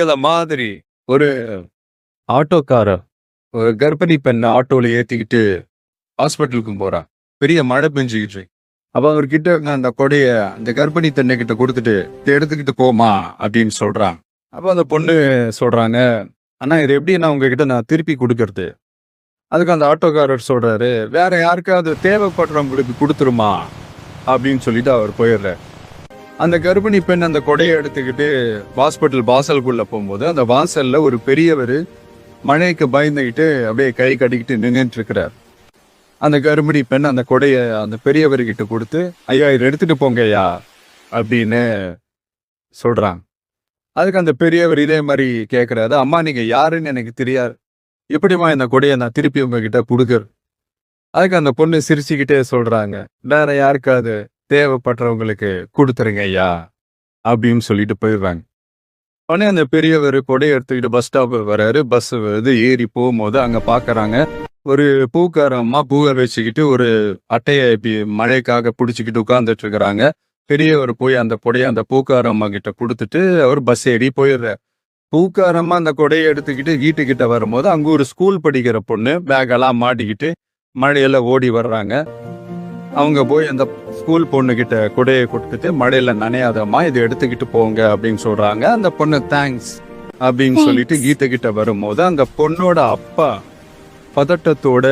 இத மாதிரி ஒரு ஆட்டோக்காரர் ஒரு கர்ப்பிணி பெண்ணை ஆட்டோல ஏத்திக்கிட்டு ஹாஸ்பிட்டலுக்கு போறான். பெரிய மழை பெஞ்சுக்கிட்டு இருக்கு. அப்ப அவர்கிட்ட அந்த கொடைய அந்த கர்ப்பிணி பெண்ணை கிட்ட கொடுத்துட்டு இதை எடுத்துக்கிட்டு போமா அப்படின்னு சொல்றான். அப்ப அந்த பொண்ணு சொல்றாங்க, அண்ணா இது எப்படி நான் உங்ககிட்ட நான் திருப்பி கொடுக்கறது? அதுக்கு அந்த ஆட்டோக்காரர் சொல்றாரு, வேற யாருக்காவது தேவைப்படுறவங்களுக்கு கொடுத்துருமா அப்படின்னு சொல்லிட்டு அவர் போயிடுறாரு. அந்த கர்ப்பிணி பெண் அந்த கொடையை எடுத்துக்கிட்டு ஹாஸ்பிட்டல் வாசலுக்குள்ள போகும்போது அந்த வாசல்ல ஒரு பெரியவர் மழைக்கு பயந்துகிட்டு அப்படியே கை கட்டிக்கிட்டு நின்றுட்டு இருக்கிறார். அந்த கர்ப்பிணி பெண் அந்த கொடைய அந்த பெரியவர்கிட்ட கொடுத்து, ஐயா இதை எடுத்துட்டு போங்க ஐயா அப்படின்னு சொல்றாங்க. அதுக்கு அந்த பெரியவர் இதே மாதிரி கேட்கிறாரு, அம்மா நீங்க யாருன்னு எனக்கு தெரியாது, எப்படிமா இந்த கொடையை நான் திருப்பி உங்ககிட்ட கொடுக்குறது? அதுக்கு அந்த பொண்ணு சிரிச்சுக்கிட்டே சொல்றாங்க, வேற யாருக்காவது தேவைப்படுறவங்களுக்கு கொடுத்துருங்க ஐயா அப்படின்னு சொல்லிட்டு போயிடுறாங்க. உடனே அந்த பெரியவர் கொடையை எடுத்துக்கிட்டு பஸ் ஸ்டாப் வர்றாரு. பஸ் வருது. ஏறி போகும்போது அங்க பாக்குறாங்க ஒரு பூக்கார அம்மா பூவை வச்சுக்கிட்டு ஒரு அட்டையை இப்படி மழைக்காக பிடிச்சிக்கிட்டு உட்கார்ந்துட்டு இருக்கிறாங்க. பெரியவர் போய் அந்த கொடையை அந்த பூக்கார அம்மா கிட்ட கொடுத்துட்டு அவர் பஸ் ஏறி போயிடுறாரு. பூக்காரம்மா அந்த கொடையை எடுத்துக்கிட்டு வீட்டுக்கிட்ட வரும்போது அங்க ஒரு ஸ்கூல் படிக்கிற பொண்ணு பேக்கெல்லாம் மாட்டிக்கிட்டு மழையில ஓடி வர்றாங்க. அவங்க போய் அந்த ஸ்கூல் பொண்ணு கிட்ட கொடையை கொடுத்துட்டு, மழையில நனையாதம்மா இதை எடுத்துக்கிட்டு போங்க அப்படின்னு சொல்றாங்க. அந்த பொண்ணு தேங்க்ஸ் அப்படின்னு சொல்லிட்டு கீத கிட்ட வரும்போது அந்த பொண்ணோட அப்பா பதட்டத்தோட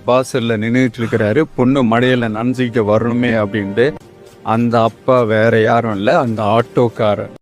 வாசல்ல நின்றுட்டு இருக்கிறாரு. பொண்ணு மழையில நனைஞ்சிக்கிட்டு வரணுமே அப்படின்ட்டு. அந்த அப்பா வேற யாரும் இல்லை, அந்த ஆட்டோக்காரர்.